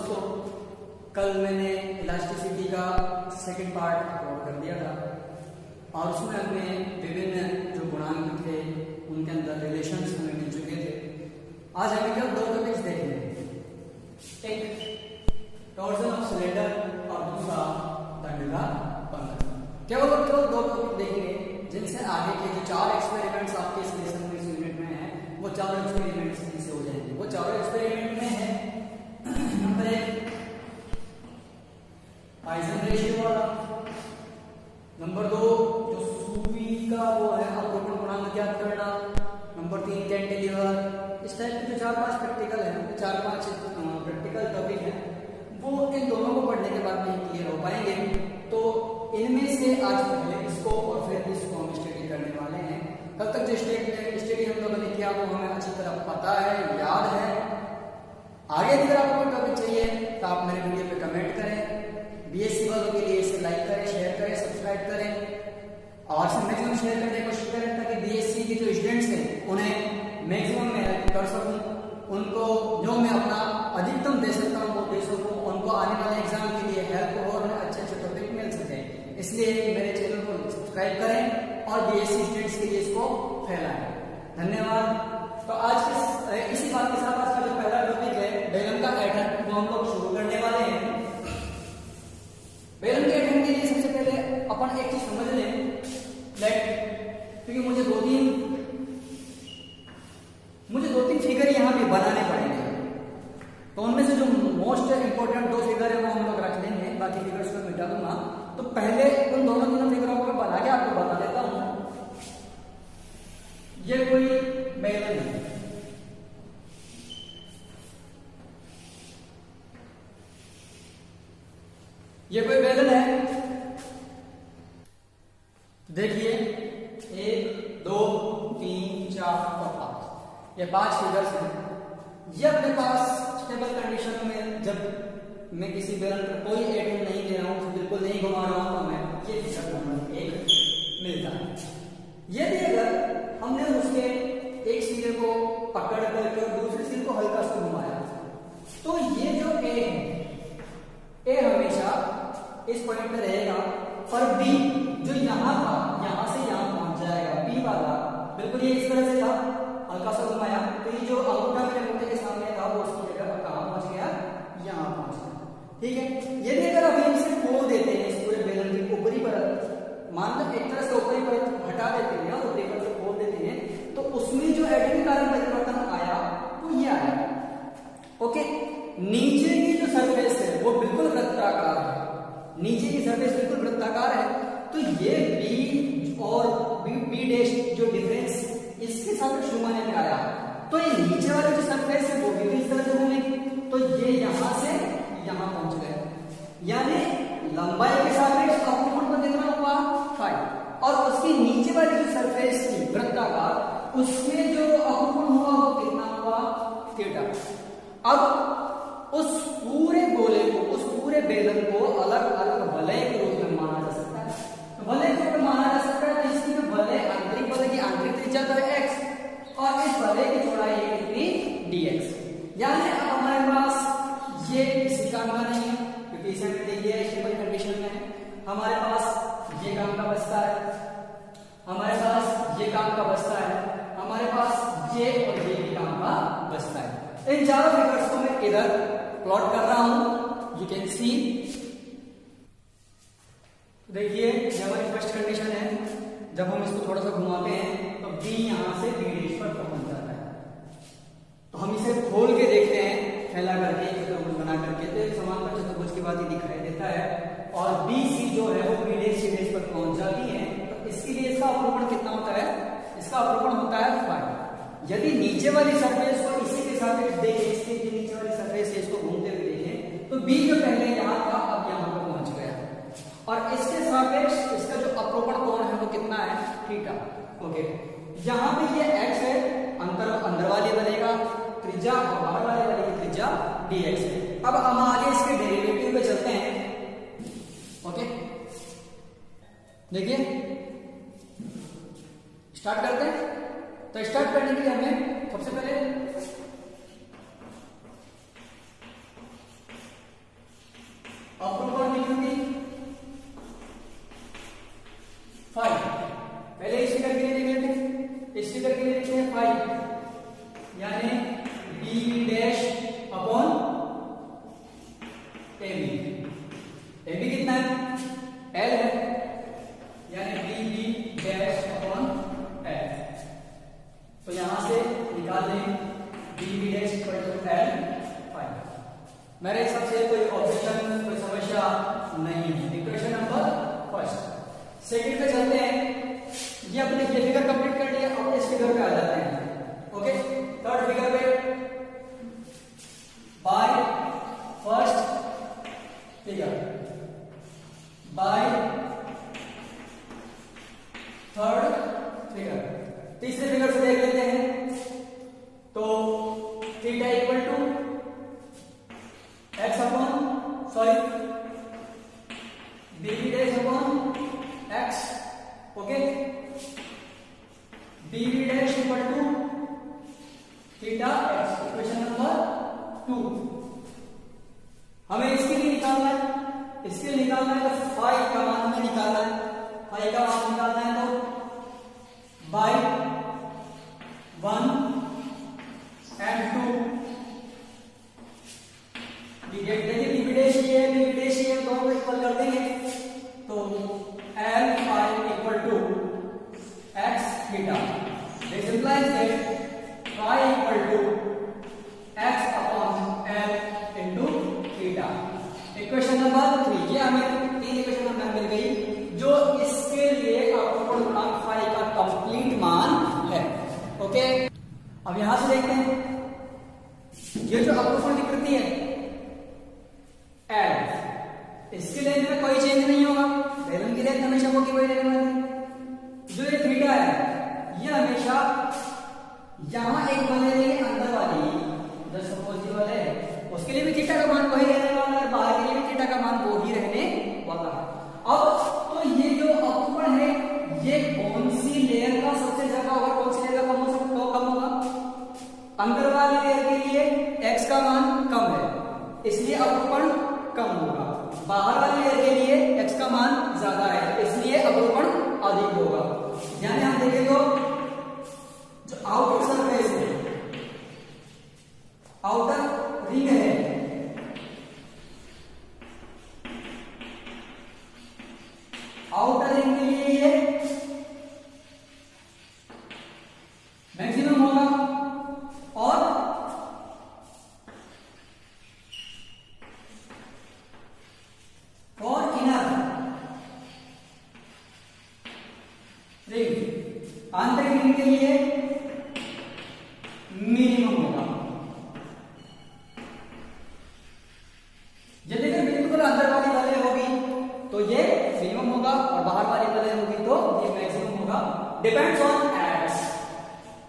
दोस्तों, कल मैंने इलास्टिसिटी का सेकंड पार्ट अपलोड कर दिया था और उसमें हमने विभिन्न जो गुणांक थे उनके अंदर रिलेशंस हमें मिल चुके थे। आज हमें केवल दो टॉपिक्स देखने हैं, एक टॉर्जन ऑफ सिलेंडर और दूसरा दंड का पंख। केवल दो टॉपिक देखेंगे जिनसे आगे के जो 4 एक्सपेरिमेंट्स आपके इस लेसन में, इस यूनिट में है, वो चारों एक्सपेरिमेंट्स से हो जाएंगे। वो चारों एक्सपेरिमेंट में है नंबर 1 पॉइजन रेशियो वाला, नंबर 2 जो सूवी का वो है अवरोधन गुणांक ज्ञात करना, नंबर 3 कैंटिलीवर। इस टाइप के जो 4-5 प्रैक्टिकल है, 4-5 प्रैक्टिकल टॉपिक है, वो इन दोनों को पढ़ने के बाद नहीं क्लियर हो पाएंगे। तो इनमें से आज पहले इसको और फिर इसको हम स्टडी करने वाले हैं। कल तक जो स्टडी हम लोगों ने किया वो हमें अच्छी तरह पता है, याद है। आगे अगर आपको कोई टॉपिक चाहिए तो आप मेरे वीडियो पे कमेंट करें। बीएससी वालों के लिए इसे लाइक करें, शेयर करें, सब्सक्राइब करें और इसे मैक्सिमम शेयर करने की कोशिश करें ताकि बीएससी के जो स्टूडेंट्स हैं उन्हें मैक्सिमम मैं हेल्प कर सकूं, उनको जो मैं अपना अधिकतम दे सकता हूं वो दे सकूं, उनको आने वाले एग्जाम के लिए हेल्प हो और उन्हें अच्छे टॉपिक मिल सके। इसलिए मेरे चैनल को सब्सक्राइब करें और बीएससी स्टूडेंट्स के लिए इसको फैलाएं। धन्यवाद। तो आज के इसी बात के साथ आज का जो पहला टॉपिक है बेलन का ऐठन, वो हम लोग शुरू करने वाले हैं। बेलन के ऐठन के लिए सबसे पहले अपन एक चीज समझ लें, क्योंकि मुझे दो तीन फिगर यहाँ भी बनाने पड़ेंगे, तो उनमें से जो मोस्ट इंपोर्टेंट 2 फिगर है वो हम लोग रख लेंगे, बाकी फिगर्स को मिटा दूंगा। तो पहले उन दोनों तीनों फिगरों को बना के आपको बता देता हूं। ये कोई बेलन है, ये कोई बेलन है। देखिए 1 2 3 4 और 5, ये 5 फिगर्स हैं। ये अपने पास स्टेबल कंडीशन में जब मैं किसी बेलन पर कोई ऐटम नहीं दे रहा हूं, बिल्कुल नहीं घुमा रहा हूं, तो मैं ये फिगर नंबर 1 मिलता है। यदि अगर हमने उसके एक सिरे को पकड़ करके और दूसरे सिरे को हल्का सा घुमाया, तो ये जो ए है, ए हमेशा इस पॉइंट पे रहेगा और बी जो यहां था, यहां से यहां पहुंच जाएगा। बी वाला बिल्कुल ये इस तरह से था, हल्का सा घुमाया तो ये जो अंगूठा मेरे मुंह के सामने था वो उसकी जगह पर कहां पहुंच गया, यहां पहुंच गया। ठीक है। यदि अगर अभी इसे खोल देते हैं, इस पूरे बेलन की ऊपरी परत, मान लो एक तरह से ऊपरी परत हटा देते हैं और पेपर से खोल देते हैं, तो उसमें जो एटॉमिक कारण परिवर्तन आया वो ये आया। ओके। नीचे की जो सरफेस है वो बिल्कुल वृत्ताकार है, नीचे की सरफेस बिल्कुल वृत्ताकार है, तो ये बी और बी डैश जो डिफरेंस इसके साथ घुमाने में आया, तो ये नीचे वाली जो सरफेस है वो भी इस तरह से घूमेगी, तो ये यहां से यहां पहुंच गए। यानी लंबाई के सापेक्ष अपरूपण पर कितना हुआ 5, और उसकी नीचे वाली जो सरफेस थी वृत्ताकार, उसमें जो अपरूपण हुआ वो कितना हुआ थीटा। अब उस पूरे गोले को, उस पूरे बेलन को अलग अलग वलय के रूप में माना जा सकता है। तो वलय के रूप में माना जा सकता है, तो इसकी जो वलय आंतरिक वलय की आंतरिक त्रिज्या तो है x और इस वलय की चौड़ाई है कितनी dx। यानी अब हमारे पास ये किसी काम का नहीं है, क्योंकि इसे हमने देख लिया स्टेबल कंडीशन में है। हमारे पास ये काम का बचता है, हमारे पास ये काम का बचता है, हमारे पास ये और ये भी काम का बचता है। इन चारों फिगर्स को मैं इधर प्लॉट कर रहा हूं, यू कैन सी। देखिए ये हमारी फर्स्ट कंडीशन है, जब हम इसको थोड़ा सा घुमाते हैं तो बी यहां से बी डैश पर पहुंच जाता है। तो हम इसे खोल के देखते हैं, फैला करके चतुर्भुज बना करके, तो एक समांतर चतुर्भुज की बात ही दिखाई देता है, और बी सी जो है वो बी डैश सी डैश पर पहुंच जाती है। तो इसके लिए इसका अपरूपण कितना होता है, इसका अपरूपण होता है 5। यदि नीचे वाली सरफेस को इसी के सापेक्ष देखें, इसके जो नीचे वाली सरफेस है इसको घूमते हुए देखें, तो बी जो पहले यहां था अब यहां पर पहुंच गया, और इसके सापेक्ष इसका जो अपरूपण कोण है वो कितना है थीटा। ओके। यहां पे ये x है, अंदर वाले बनेगा त्रिज्या और बाहर वाले वाले की त्रिज्या dx है। अब हम आगे इसके डेरिवेटिव पे चलते हैं। ओके, देखिए स्टार्ट करते हैं। तो स्टार्ट करने के लिए हमें सबसे पहले मेरे हिसाब से कोई ऑब्जेक्शन, कोई समस्या नहीं है। Equation number first. सेकंड पे चलते हैं। ये अपने ये फिगर कंप्लीट कर लिया, अब इस फिगर पे आ जाते हैं। ओके, थर्ड फिगर पे by first figure, by third figure. तीसरे फिगर से देख लेते हैं। तो theta equal to X upon sorry B dash upon X. Okay, B dash equal to theta X. Equation number 2। हमें इसके लिए निकालना है, इसके लिए निकालना है तो फाई का मान हमें निकालना है। फाई का मान निकालना है तो बाय 1 एंड 2 देखिए बी डैश ये है, बी डैश ये दोनों को इक्वल कर देंगे तो L phi equal to X theta. This implies that phi equal to X upon L into theta. Equation number 3। ये हमें 3 इक्वेशन हमें मिल गई जो इसके लिए अपवर्ड गुणांक फाई का कंप्लीट मान है। ओके, अब यहां से देखते हैं ये जो अपवर्ड विकृति है एल, इसकी लेंथ में कोई चेंज नहीं होगा, बेलन की लेंथ हमेशा होगी वही रहने वाली। जो ये थीटा है ये हमेशा यहां एक बने रहेंगे अंदर वाली जो सपोजिबल है उसके लिए भी थीटा का मान वही रहने वाला है, बाहर के लिए भी थीटा का मान वो ही रहने वाला है। अब तो ये जो अपवर्ड है ये कौन सी लेयर का सबसे ज्यादा होगा, कौन सी लेयर का कम हो सकता है, कम होगा? अंदर वाली लेयर के लिए x का मान कम है इसलिए अपवर्ड कम होगा, बाहर वाली लेयर के लिए x का मान ज्यादा है इसलिए अपवर्ड अधिक होगा। यानी हम देखें तो जो आउटर सरफेस है, आउटर रिंग है, आउटर रिंग के लिए ये मैक्सिमम होगा और इनर रिंग, आंतरिक रिंग के लिए मिनिमम होगा। यदि बिल्कुल अंदर वाली वैल्यू होगी तो ये मिनिमम होगा और बाहर वाली वैल्यू होगी तो ये मैक्सिमम होगा। Depends on X.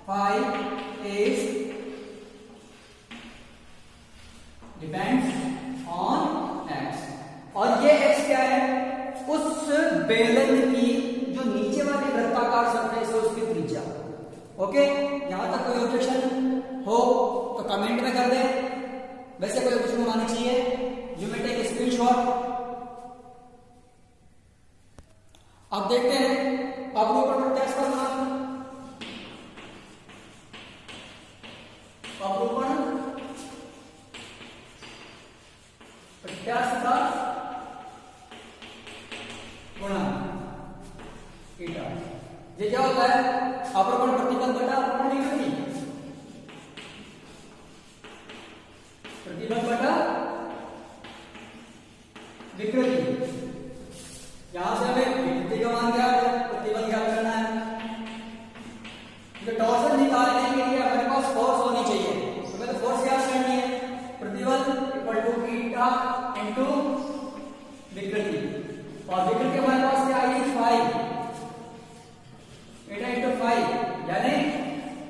Phi is depends on X और ये एक्स क्या है, उस बेलन की जो नीचे वाली वृत्ताकार सरफेस है उसकी त्रिज्या। ओके, यहां तक कोई ऑब्जेक्शन हो तो कमेंट में कर दें, वैसे कोई ऑब्जेक्शन होना चाहिए। You may take screenshot. अब देखते हैं आप ऊपर टेक्स्ट करना, अपरूपण प्रत्यास्थ का गुणांक थीटा। ये क्या होता है, अपरूपण प्रतिबल बटा अपरूपण विकृति, प्रतिबल बटा विकृति। यहां से हमें विकृति का मान क्या है, प्रतिबल क्या करना है। तो टॉर्सन निकालने के लिए हमारे पास फोर्स होनी चाहिए, तो हमें तो फोर्स क्या करनी है, प्रतिबल इक्वल टू थीटा इनटू विकृति और विकृति हमारे पास क्या आई, फाई, थीटा इनटू फाई यानी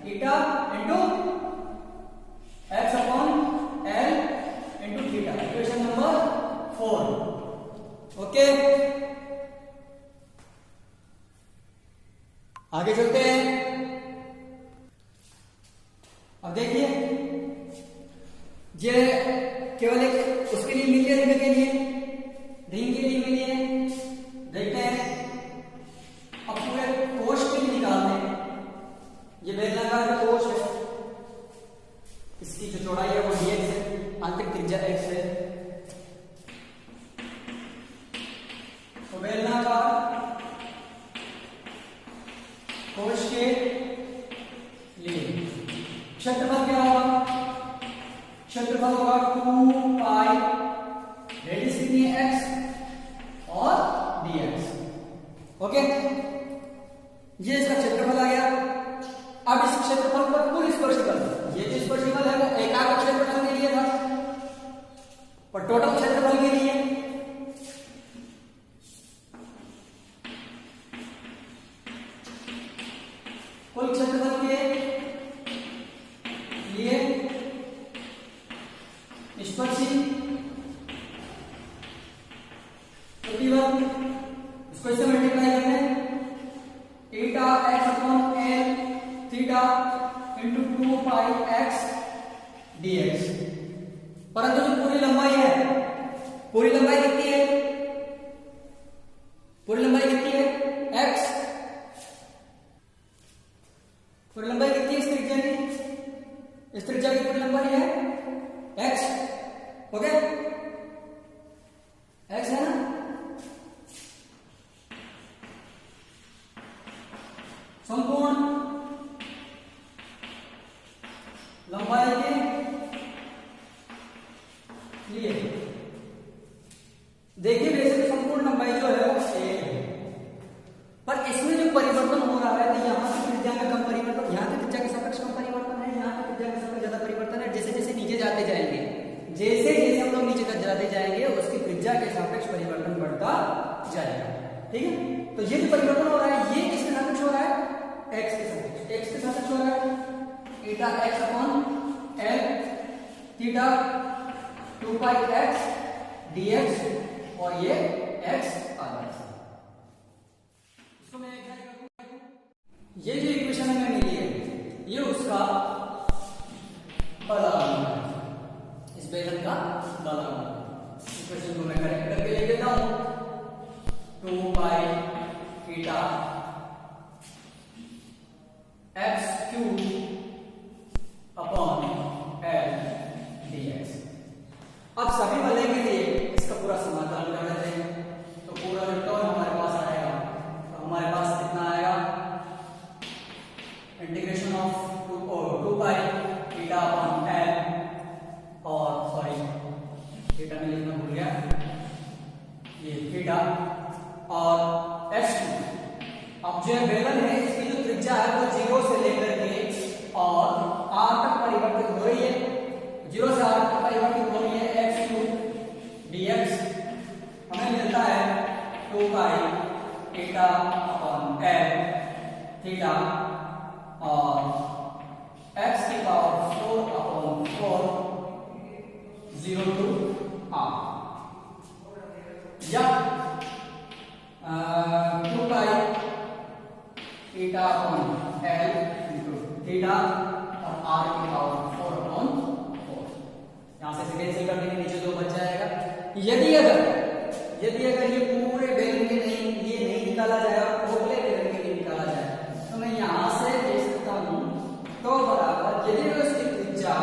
theta into x upon L into theta. Equation number 4। Okay, आगे चलते हैं। अब देखिए ये केवल एक उसके लिए मिली है, रिंग के लिए, रिंग के लिए मिली है। देखते हैं अब पूरे कोश के लिए निकालते हैं। ये बेलनाकार का कोश है, इसकी जो चौड़ाई है वो dx है, आंतरिक त्रिज्या x है। तो बेलनाकार कोश के लिए क्षेत्रफल क्या होगा, क्षेत्रफल होगा 2 पाई रेडियस कितनी है x और dx। ओके, ये इसका क्षेत्रफल आ गया। अब इस क्षेत्रफल पर कुल स्पर्शिकल, ये जो स्पर्शिकल है वो एकाग्र क्षेत्रफल के लिए था और टोटल क्षेत्रफल के लिए कुल क्षेत्रफल के लिए स्पर्शी प्रतिबल, इसको इससे मल्टीप्लाई करते हैं, theta x upon L theta into 2 पाई x dx। परंतु जो पूरी लंबाई है, पूरी लंबाई कितनी है, पूरी लंबाई कितनी है x, पूरी लंबाई कितनी है इस त्रिज्या की, इस त्रिज्या की पूरी लंबाई है x। ओके, x है ना, संपूर्ण लंबाई के लिए देखिए वैसे तो संपूर्ण लंबाई जो है वो एक है, पर इसमें जो परिवर्तन हो रहा है तो यहाँ की त्रिज्या में कम परिवर्तन, यहाँ की त्रिज्या के सापेक्ष कम परिवर्तन है, यहाँ की त्रिज्या के सापेक्ष ज्यादा परिवर्तन है। जैसे जैसे नीचे जाते जाएंगे, जैसे जैसे हम लोग नीचे तक जाते जाएंगे उसकी त्रिज्या के सापेक्ष परिवर्तन बढ़ता जाएगा। ठीक है, तो ये जो परिवर्तन हो रहा है ये किसके सापेक्ष हो रहा है, x के सापेक्ष, x के सापेक्ष हो रहा है, theta x upon L theta 2 पाई x dx और ये x आ जाएगा। इसको मैं क्या करूं, ये जो इक्वेशन हमें मिली है ये उसका बलागुण है, इस बेलन का बलागुण। इक्वेशन को मैं करेक्ट करके लिख देता हूं, 2 pi theta x cube upon L dx। अब सभी बलों के लिए इसका पूरा समाधान कर लेते हैं, तो पूरा जो टर्म हमारे पास आएगा, तो हमारे पास कितना आएगा, integration of 2 pi theta upon L और सॉरी थीटा में लिखना भूल गया, ये थीटा और x। अब जो बेलन है इसकी जो त्रिज्या है वो 0 से लेकर के और r तक परिवर्तित हो रही है, 0 से r तक परिवर्तित हो रही है, x क्यूब dx हमें मिलता है 2 pi theta upon L theta और x की पावर 4 अपॉन 4 0 टू r, या 2 pi theta upon L into theta और r की पावर 4 अपॉन 4। यहां से कैंसिल कर देंगे, नीचे 2 बच जाएगा। यदि अगर ये पूरे बेलन के लिए नहीं निकाला जाए और खोखले बेलन के लिए निकाला जाए तो मैं यहां से दे सकता हूं, तो बराबर यदि उसकी त्रिज्या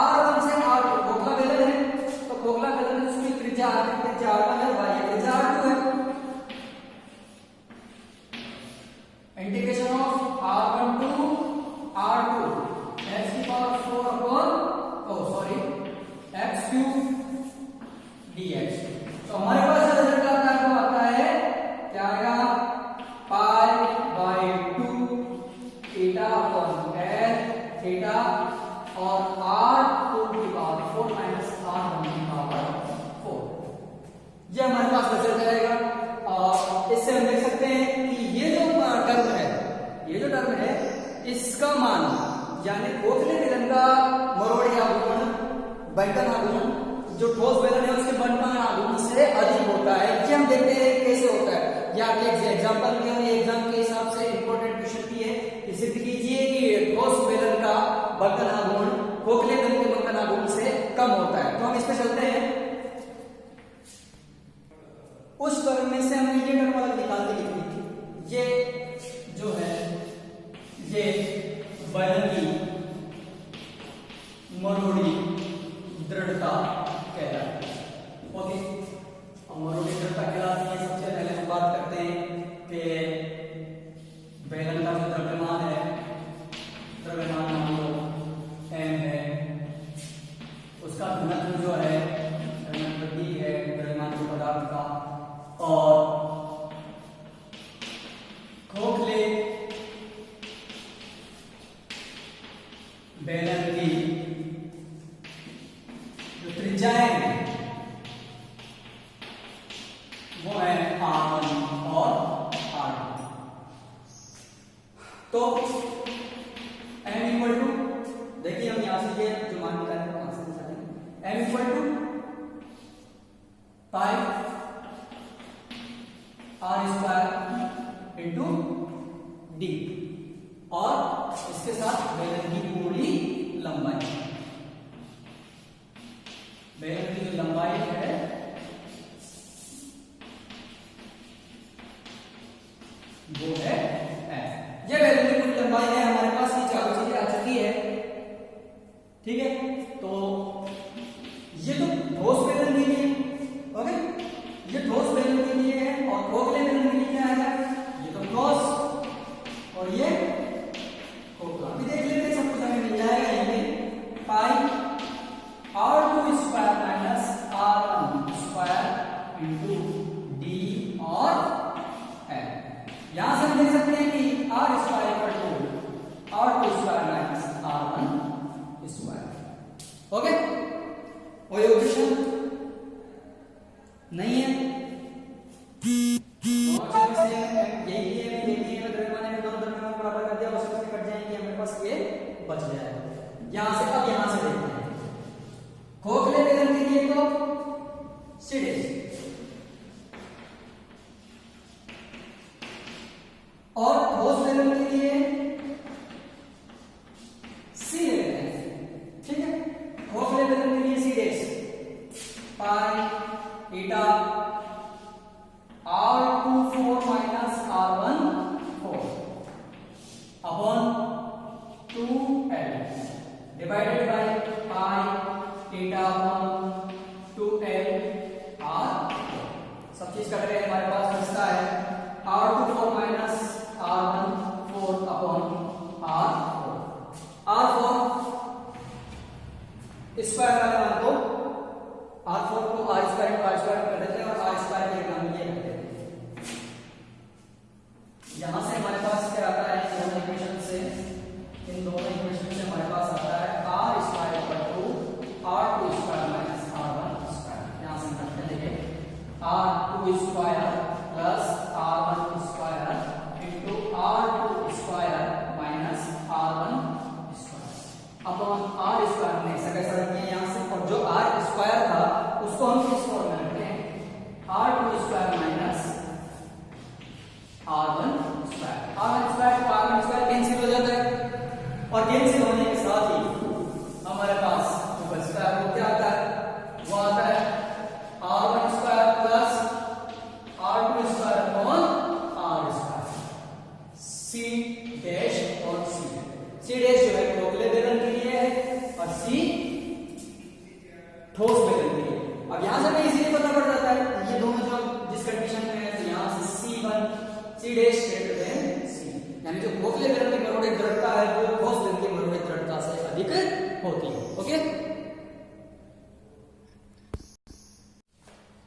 r1 से r2, खोखला बेलन है तो खोखला बेलन में उसकी त्रिज्या r1 है, y त्रिज्या r2 है, integration of r1 to r2 x की power 4 upon x cube dx। तो हमारे पास रिजल्ट आता है क्या आएगा, pi by 2 theta upon L theta और r2 की पावर 4 माइनस r1 की पावर 4। ये हमारे पास रिजल्ट आएगा और इससे हम देख सकते हैं कि ये जो टर्म है इसका मान यानी खोखले बेलन का मरोड़ी आघूर्ण बंटन आघूर्ण जो ठोस बेलन है उसके बंटन आघूर्ण से अधिक होता है। ये हम देखते हैं कैसे होता है, या आपके एग्जांपल में ये एग्जाम के हिसाब से इंपॉर्टेंट क्वेश्चन भी है, सिद्ध कीजिए कि ठोस बेलन का बंटन आघूर्ण खोखले बेलन के बंटन आघूर्ण से कम होता है। तो हम इस पे चलते हैं, उस टर्म में से हमने ये टर्म अलग निकाल के लिखी थी, ये जो है ये बेलन की मरोड़ी दृढ़ता कहलाती है। ओके, अब मरोड़ी दृढ़ता कहलाती है। सबसे पहले हम बात करते हैं कि बेलन का जो द्रव्यमान है, द्रव्यमान मान लो m है, उसका घनत्व घनत्व जो है घनत्व D है द्रव्यमान पदार्थ का, और खोखले बेलन की जो त्रिज्याएं हैं वो है R1 और R2। तो m इक्वल टू, देखिए हम यहां से ये जो मान निकालेंगे वहां से निकालेंगे, m equal to pi r square into d, और इसके साथ बेलन की पूरी लंबाई, बेलन की जो लंबाई है वो है f। ये बेलन की पूरी लंबाई है हमारे पास, ये चारों चीजें आ चुकी है, ठीक है। तो ये तो ठोस बेलन के लिए, ओके, ये ठोस बेलन के लिए है, और खोखले बेलन के लिए क्या है, ये तो ठोस और ये खोखला। अभी देख लेते हैं, सब कुछ हमें मिल जाएगा। ये पाई r2 square minus r1 square into d और f। यहां से हम देख सकते हैं कि r square equal to r2 square minus r1 square, okay. कोई ऑब्जेक्शन नहीं है, यही है, द्रव्यमान में दोनों द्रव्यमान को बराबर कर दिया, उसमें से कट जाएंगे, हमारे पास ये बच जाएगा। यहां से अब यहां से देखते हैं, खोखले बेलन के लिए तो सीधे, और ठोस बेलन के लिए सी लेते हैं, ठीक है। खोखले बेलन के लिए सीधे pi theta r2 4 minus r1 4 upon 2l divided by pi theta upon 2l r4। सब चीज कट रहे हैं, हमारे पास बचता है r2 4 minus r1 4 upon r4। r4 square वाले मान को, r4 को r स्क्वायर कर देते हैं, और r स्क्वायर के मान ये रखते हैं। यहां से हमारे पास क्या आता है, दोनों इक्वेशन से, इन दोनों इक्वेशन से हमारे पास आता है r square equal to r2 square minus r1 square. यहां से करते हैं, देखिए r2 square plus r1 square into r2 square minus r1 square upon r square में ऐसा कैसा रखते हैं यहां से, और जो r स्क्वायर था उसको हम किस फॉर्म में रखते हैं, r2 square minus r1 square. r1 square को r1 स्क्वायर कैंसिल हो जाता है, और कैंसिल होने के साथ ही हमारे पास जो बचता है वो क्या आता है, वो आता है r1 square plus r2 square upon r square. c dash और c डैश जो है खोखले बेलन के लिए है, और c ठोस बेलन के लिए। अब यहां से हमें इजीली पता पड़ जाता है, ये दोनों जो जिस कंडीशन में है, तो यहां से c dash greater than c, यानी जो खोखले बेलन की मरोड़े दृढ़ता है वो ठोस बेलन की मरोड़े दृढ़ता से अधिक होती है, ओके।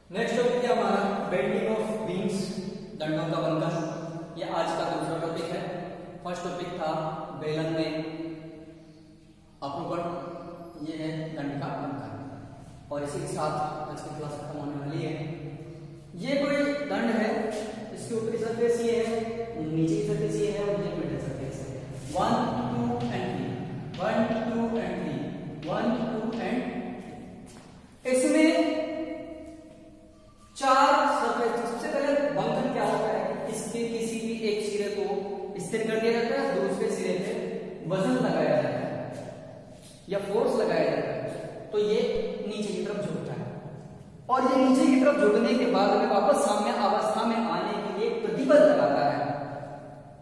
नेक्स्ट टॉपिक है हमारा बेंडिंग ऑफ बीम्स, दंडों का बंकन। ये आज का दूसरा टॉपिक है। फर्स्ट टॉपिक था बेलन में अपरूपण, ये है दंड का बंकन, और इसी के साथ आज की क्लास खत्म होने वाली है। ये कोई दंड है, इसकी ऊपरी सरफेस ये है, नीचे की सरफेस ये है, और ये मिडिल सरफेस है। 1 2 एंड 3, 1 2 एंड 3, 1 2 एंड। इसमें चार सरफेस। सबसे पहले बंकन क्या होता है, इसके किसी भी एक सिरे को स्थिर कर दिया जाता है, दूसरे सिरे पे वजन लगाया जाता है या फोर्स लगाया जाता है, तो ये नीचे की तरफ झुकता है, और ये नीचे की तरफ झुकने के बाद में वापस साम्य अवस्था में आने के लिए प्रतिबल लगाता है,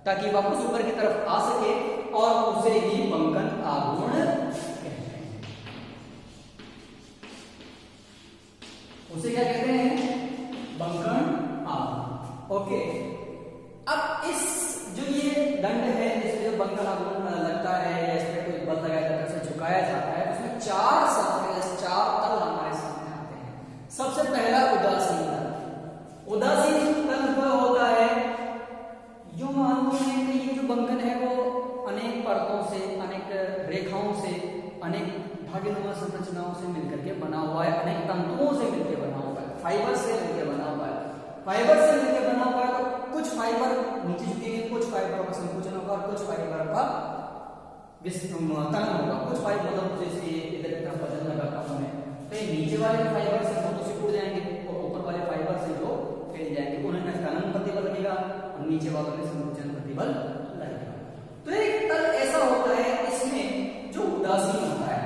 ताकि वापस ऊपर की तरफ आ सके, और उसे ही बंकन आघूर्ण कहते हैं। उसे क्या कहते हैं, बंकन आघूर्ण, ओके। अब इस जो ये दंड है, इसमें जो बंकन आघूर्ण लगता है या इस पर कोई बल लगाया जाता है, उसे झुकाया जाता है, उसमें चार सरफेस, चार तल फाइबर से मिलकर बना हुआ है। फाइबर से मिलकर बना हुआ है तो कुछ फाइबर नीचे झुकेंगे, कुछ फाइबर का संकुचन होगा और कुछ फाइबर का तलन होगा। कुछ फाइबर मतलब जैसे इधर की तरफ वजन लगा था उन्हें, तो ये नीचे वाले फाइबर से तो सिकुड़ जाएंगे और ऊपर वाले फाइबर से जो फैल जाएंगे, उन्हें तलन प्रतिबल लगेगा और नीचे वालों में संकुचन प्रतिबल लगेगा। तो एक तल ऐसा होता है इसमें जो उदासीन होता है,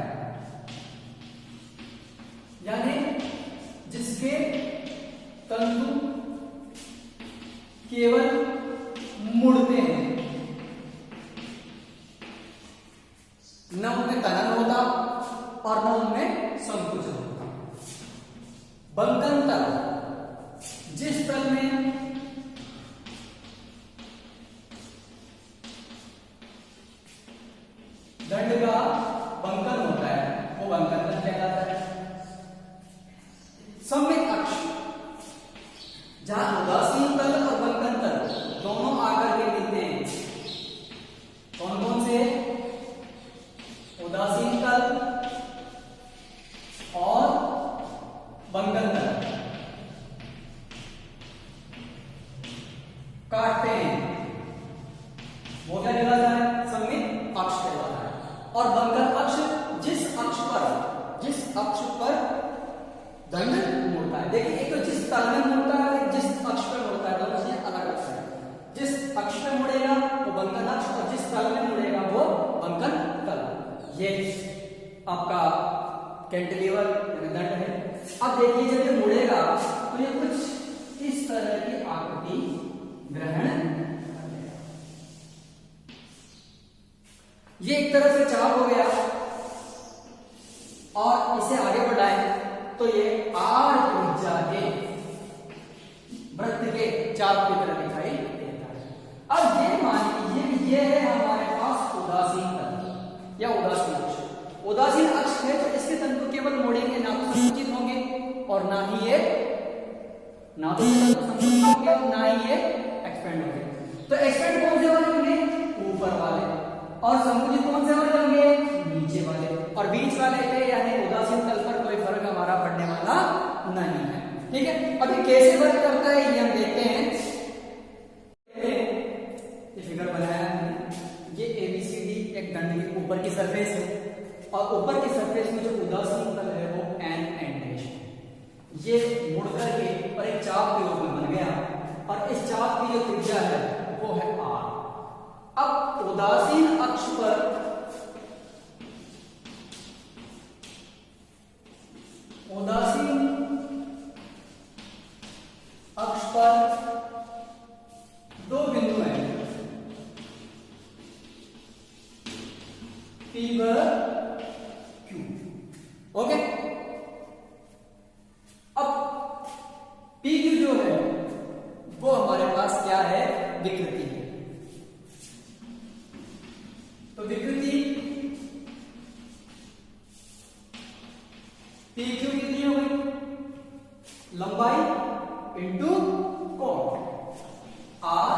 यानी जिसके तंतु केवल मुड़ते हैं, न उनमें तलन होता और न उनमें संकुचन होता। बंकन तल, जिस तल में दंड का बंकन होता है वो बंकन तल कहलाता है। सममित अक्ष, जहां उदासीन तल और बंकन तल दोनों आकर के मिलते हैं, कौन कौन से? उदासीन तल और बंकन तल काटते हैं, वो क्या कहलाता है? सममित अक्ष कहलाता है। और बंकन अक्ष जिस अक्ष पर दंड मुड़ता है। देखिए, एक तो जिस तल में मुड़ता है, एक जिस अक्ष पर मुड़ता है, दोनों चीजें अलग अलग है। जिस अक्ष पे मुड़ेगा वो बंकन अक्ष और जिस तल में मुड़ेगा वो बंकन तल। ये आपका कैंटिलीवर दंड है। अब देखिए, जब ये मुड़ेगा तो ये कुछ इस तरह की आकृति ग्रहण करेगा। ये एक तरह से चाप हो गया और इसे आगे बढ़ाएं तो ये आर त्रिज्या के वृत्त के चाप की तरह दिखाई देता है। अब ये मान लीजिए ये है हमारे पास उदासीन तंतु या उदासीन अक्ष। उदासीन अक्ष है तो इसके तंतु केवल मुड़ेंगे, ना तो संकुचित होंगे और ना ही ये संकुचित होंगे और ना ही ये एक्सपेंड होंगे। तो एक्सपेंड कौन से वाले होंगे? ऊपर वाले, और संकुचित कौन से वाले होंगे? नीचे वाले। और बीच वाले पे यानी उदासीन तल पर कोई फर्क हमारा पड़ने वाला नहीं है। ठीक है, अब ये कैसे वर्क करता है ये हम देखते हैं। ये फिगर बनाया है, ये ABCD एक दंड के ऊपर की सरफेस है और ऊपर की सरफेस में जो उदासीन तल है वो N डैश, ये मुड़कर के और एक चाप के रूप में बन गया और इस चाप की जो त्रिज्या है वो है R। अब उदासीन अक्ष पर दो बिंदु हैं, P व Q। ओके, अब PQ जो है वो हमारे पास क्या है? विकृति है। तो विकृति PQ कितनी हो गई? लंबाई इंटू कोण, R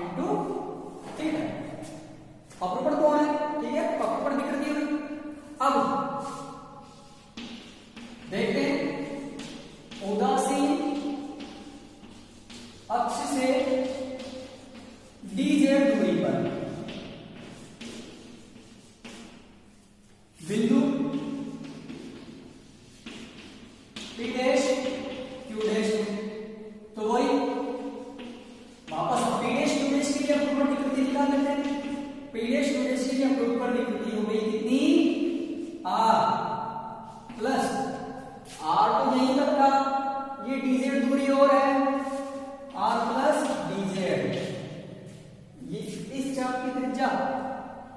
इंटू थीटा। अपरूपण कोण है, ठीक है, अपरूपण विकृति हुई। अब देखते हैं उदासीन अक्ष से dz दूरी पर बिंदु P डैश Q डैश, तो वही वापस P डैश Q डैश के लिए अपरूपण विकृति निकाल लेते हैं। P डैश Q डैश के लिए अपरूपण विकृति हो गई कितनी? R प्लस R तो यही तक था, ये dz दूरी और है, R प्लस dz, ये इस चाप की त्रिज्या,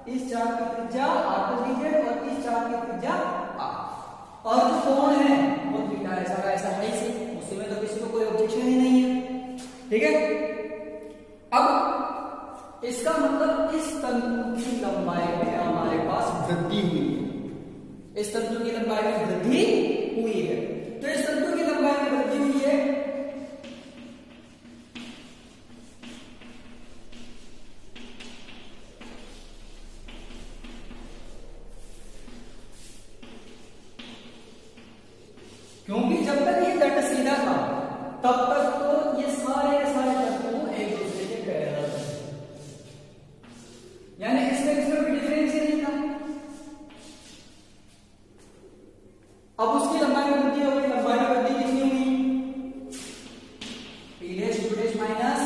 इस चाप की त्रिज्या R प्लस dz और इस चाप की त्रिज्या R। और जो कोण है वो थीटा ऐसा का ऐसा है ही, उसमें तो किसी को कोई ऑब्जेक्शन ही नहीं है। ठीक है, अब इसका मतलब इस तंतु की लंबाई में हमारे पास वृद्धि हुई है। इस तंतु की लंबाई में वृद्धि हुई है, तो इस तंतु की लंबाई में वृद्धि हुई है क्योंकि जब तक ये दंड सीधा था तब तक तो ये सारे के सारे तत्व एक दूसरे के पैरेलल थे, यानी इसमें कोई डिफरेंस ही नहीं था। अब उसकी लंबाई में वृद्धि हो गई, लंबाई में वृद्धि कितनी हुई, p dash q dash minus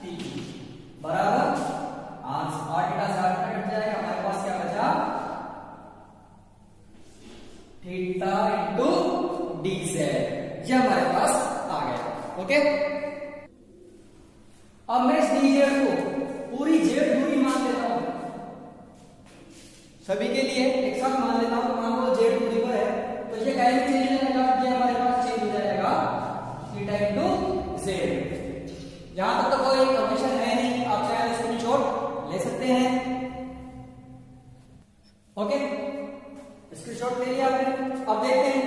p बराबर 8 थीटा से 8 कट जाएगा, हमारे पास क्या बचा, थीटा इंटू dz, ये हमारे पास आ गया। ओके, अब मैं इस dz को पूरी z दूरी मान लेता हूं, सभी के लिए एक साथ मान लेता हूं। मान लो z दूरी पर है तो ये कैसे चेंज हो जाएगा, ये हमारे पास चेंज हो जाएगा थीटा इंटू z। यहां तक तो कोई कंडीशन है नहीं, आप चाहे स्क्रीनशॉट ले सकते हैं। ओके, स्क्रीनशॉट ले लिया आपने। अब देखते हैं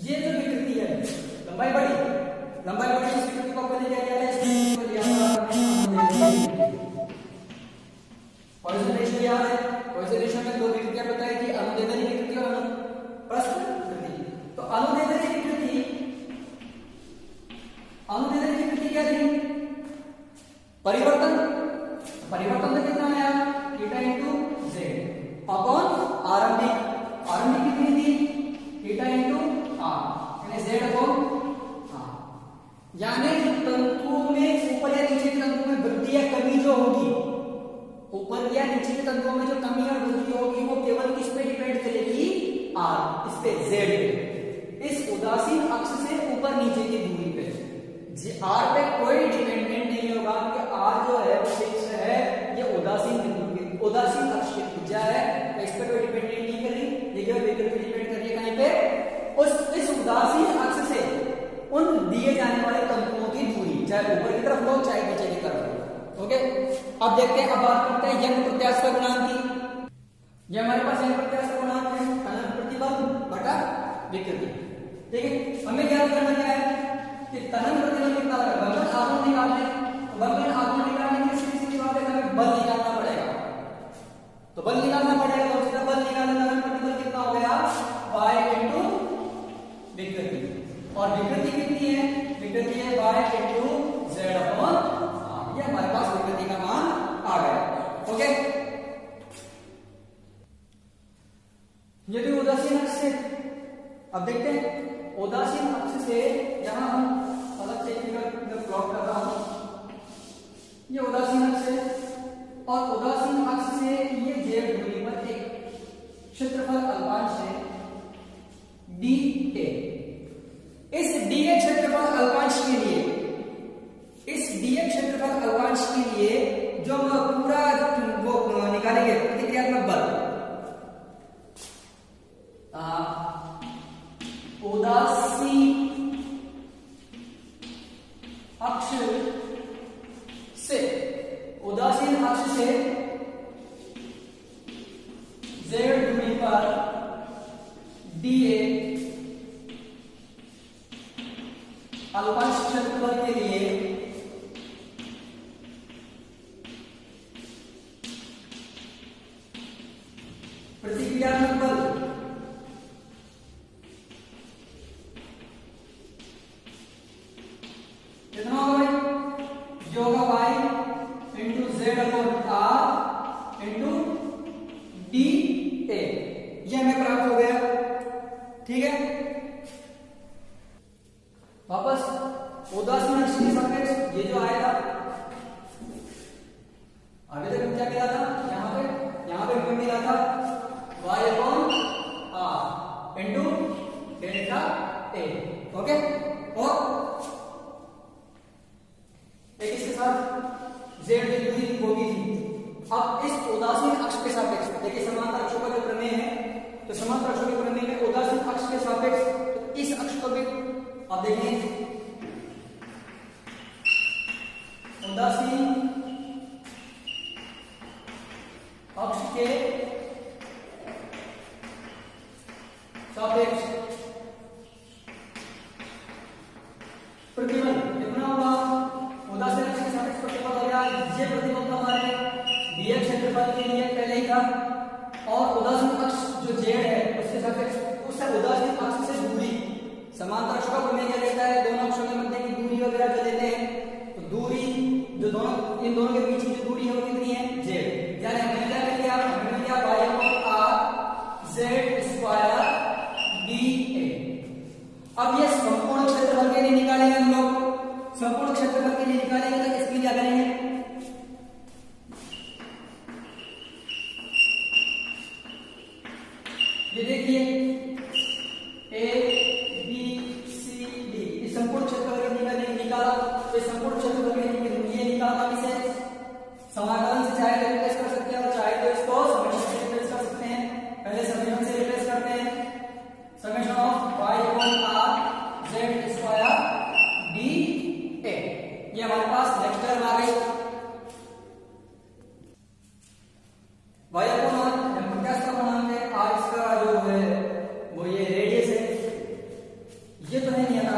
ये जो विकृति है, लंबाई बढ़ी, इस विकृति को अपन ने क्या किया है, इस को लिया था पॉइसन रेशियो याद है। पॉइसन रेशियो में दो विकृतियां बताई थी, अनुदैर्ध्य विकृति और अनुप्रस्थ विकृति। तो अनुदैर्ध्य विकृति क्या थी, परिवर्तन तो कितना आया, थीटा इंटू z अपॉन आरंभिक कितनी थी, थीटा इंटू r, यानी z अपॉन r। यानी तंतुओं में ऊपर या नीचे के तंतुओं में वृद्धि या कमी जो होगी, ऊपर या नीचे के तंतुओं में जो कमी और वृद्धि होगी वो केवल किस पे डिपेंड करेगी, r, इस पे z पे, इस उदासीन अक्ष से ऊपर नीचे की दूरी पे। r पे कोई डिपेंडेंट नहीं होगा कि r जो है वो फिक्स है, ये उदासीन अक्ष की त्रिज्या है, तो इस पे कोई डिपेंडेंट नहीं कर रही, लेकिन विकृति डिपेंड कर रही है कहीं पे, इस उदासीन अक्ष से उन दिए जाने वाले तंतुओं की दूरी, चाहे ऊपर की तरफ हो चाहे नीचे की तरफ हो। ओके, अब देखते हैं, अब बात करते हैं यंग प्रत्यास्थ गुणांक की। ये हमारे पास यंग प्रत्यास्थ गुणांक है, तनन प्रतिबल बटा विकृति। ठीक है, हमें क्या करना क्या है कि तनन प्रतिबल कितना होगा, बंधन आघूर्ण निकालने, तो बंधन आघूर्ण निकालने के लिए सीधी बात है हमें बल निकालना पड़ेगा, तो बल निकालना पड़ेगा, तो सीधा बल निकालने तनन प्रतिबल कितना हो गया, y इंटू विकृति, और विकृति कितनी है, विकृति है y into z upon r, ये हमारे पास विकृति का मान आ गया। ओके, ये भी उदासीन अक्ष से, अब देखते हैं उदासीन अक्ष से, यहां हम अलग से प्लॉट कर रहा हूं, ये उदासीन अक्ष है, और उदासीन अक्ष से ये z दूरी पर एक क्षेत्रफल अल्पांश है dA। इस dA क्षेत्रफल अल्पांश के लिए, जो हम पूरा वो निकालेंगे प्रतिक्रियात्मक बल, उदासीन अक्ष से z दूरी पर dA अल्पांश क्षेत्रफल के लिए प्रतिक्रियात्मक बल कितना होगा, जो होगा y into z upon r into dA, ये हमें प्राप्त हो गया। ठीक है, वापस उदासीन अक्ष के सापेक्ष ये जो आया था, अभी तक हम क्या मिला था, यहाँ पे हमें मिला था y upon r into delta a। Okay, और एक इसके साथ z की दूरी होगी थी। अब इस उदासीन अक्ष के सापेक्ष देखिए, समांतर अक्षों का जो प्रमेय है, तो समांतर अक्षों के प्रमेय में उदासीन अक्ष के सापेक्ष, तो इस अक्ष को भी अब देखिए, उदासीन अक्ष के सापेक्ष प्रतिबल कितना होगा, उदासीन अक्ष के सापेक्ष प्रतिबल हो गया, ये प्रतिबल तो हमारे dA क्षेत्रफल के लिए पहले ही था, और उदासीन अक्ष जो z है उसके सापेक्ष, उससे उदासीन अक्ष से दूरी, समान अब ये संपूर्ण क्षेत्रफल के लिए निकालेंगे हम लोग। संपूर्ण क्षेत्रफल के लिए निकालेंगे तो इसके लिए क्या करेंगे, ये देखिए ए बी सी डी, इस संपूर्ण क्षेत्रफल के लिए निकाला। तो इस संपूर्ण क्षेत्रफल के लिए निकाला किसे, समाकलन से चाहे तो रिप्लेस कर सकते हैं और चाहे तो इसको समेशन से रिप्लेस कर सकते हैं। पहले समेशन से रिप्लेस करते हैं, summation of y upon r z square d a, ये हमारे पास नेक्स्ट टर्म आ गई। y अपॉन r हम क्या इसका गुणांक है, r इसका जो है वो ये रेडियस है, ये तो है नहीं आता।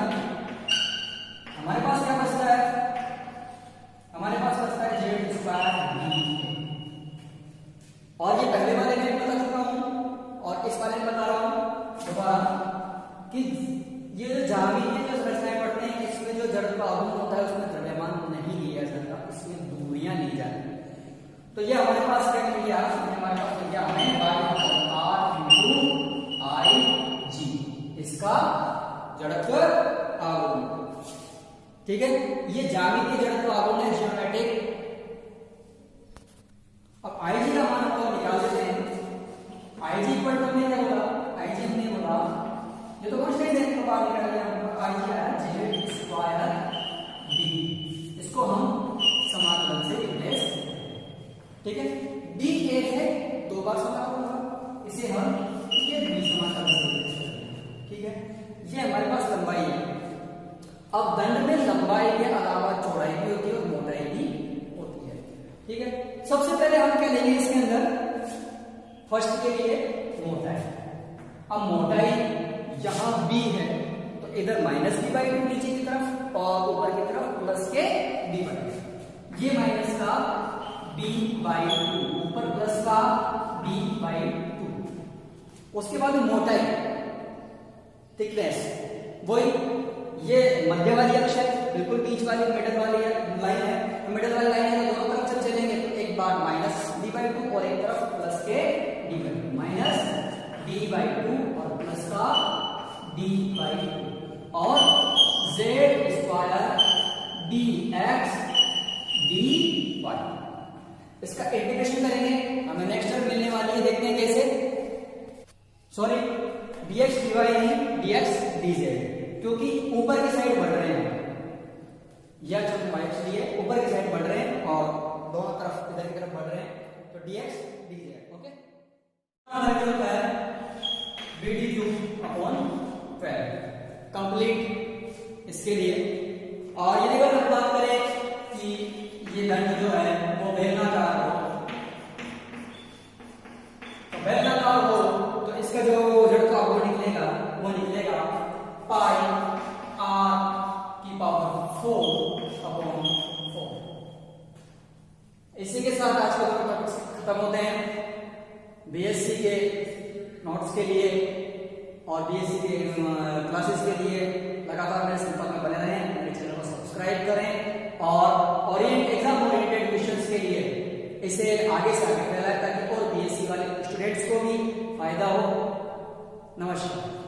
हमारे पास क्या बचता है, हमारे पास बचता है z स्क्वायर d, और ये पहले वाले में बता चुका हूं और इस वाले में बता रहा हूं दोबारा कि ये जो ज्यामितीय जो संरचनाएं पढ़ते हैं इसमें जो जड़ का आघूर्ण होता है उसमें द्रव्यमान नहीं लिया जाता, इसमें दूरियां ली जाती हैं। तो ये हमारे पास क्या किया, हमारे पास क्या है r × IG, इसका जड़त्व आघूर्ण, ठीक है। ये ज्यामितीय जड़त्व आघूर्ण है, ज्योमेट्रिक। अब IG का मान हम निकाल देते हैं। IG पर हमने क्या बोला, IG हमने बोला ये तो कांस्टेंट है, तो बाहर निकाल लिया हमने, IG आया z स्क्वायर d, इसको हम समाकलन से रिप्लेस, ठीक है। d a है, दो बार समाकलन होगा, इसे हम ये b समाकलन से रिप्लेस करेंगे, ठीक है। ये हमारे पास लंबाई है। अब दंड में लंबाई के अलावा चौड़ाई भी होती है और मोटाई भी होती है, ठीक है। सबसे पहले हम क्या लेंगे इसके अंदर, फर्स्ट के लिए मोटाई। अब मोटाई यहां b है तो इधर -b/2 नीचे की तरफ और ऊपर की तरफ प्लस के b/2, ये माइनस का b/2 ऊपर प्लस का b/2। उसके बाद मोटाई, थिकनेस, वही ये मध्य वाली अक्ष है, बिल्कुल बीच वाली मिडल वाली लाइन है। मिडल वाली लाइन है तो दोनों तरफ जब चलेंगे तो एक बार -b/2 और एक तरफ प्लस के d/2, -d/2 और प्लस का d/2 और z स्क्वायर dx dy, इसका इंटीग्रेशन करेंगे, हमें नेक्स्ट टर्म मिलने वाली है, देखते हैं कैसे। सॉरी dx dy नहीं, dx dz, क्योंकि ऊपर की साइड बढ़ रहे हैं, या इसलिए ऊपर की साइड बढ़ रहे हैं और दोनों तरफ इधर की तरफ बढ़ रहे हैं, तो dx dz, ओके। होता है bd3/12 कंप्लीट इसके लिए। और यदि अगर हम बात करें कि ये दंड जो है वो बेलनाकार हो, तो बेलनाकार हो तो इसका जो जड़त्व आघूर्ण निकलेगा वो निकलेगा πr⁴/4। इसी के साथ आज के दोनों टॉपिक्स खत्म होते हैं। बीएससी के नोट्स के लिए और बीएससी के क्लासेस के लिए लगातार मेरे संपर्क में बने रहें, मेरे चैनल को सब्सक्राइब करें और एग्जाम ओरिएंटेड क्वेश्चंस के लिए इसे आगे से आगे फैलाएं ताकि और बीएससी वाले स्टूडेंट्स को भी फायदा हो। नमस्कार।